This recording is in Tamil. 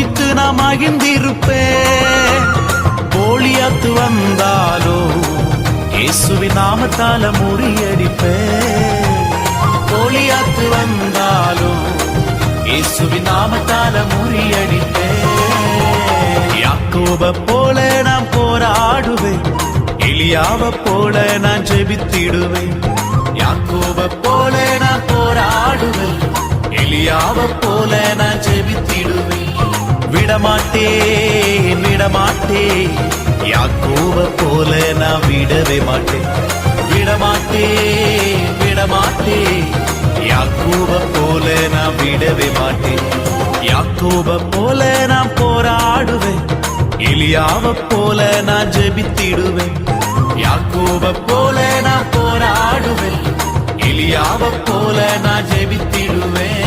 துதித்து நான் மகிழ்ந்திருப்பேன். கோலியாத்து வந்தாலோ இயேசுவின் நாமத்தால முறியடிப்பேன். கோலியாத்து வந்தாலோ இயேசுவின் நாமத்தால முறியடிப்பேன். யாக்கோப போல நான் போராடுவேன், எலியாவ போல நான் ஜெபித்திடுவேன். யாக்கோப போல நான் போராடுவேன், எலியாவ போல நான் ஜெபித்திடுவேன். விடமாட்டேன் விடமாட்டேன், யாக்கோப போல நான் விடவே மாட்டேன். விடமாட்டேன் விடமாட்டேன், யாக்கோப போல நான் விடவே மாட்டேன். யாக்கோப போல நான் போராடுவேன், எலியாவ போல நான் ஜெபித்திடுவேன். யாக்கோப போல நான் போராடுவேன், எலியாவ போல நான் ஜெபித்திடுவேன்.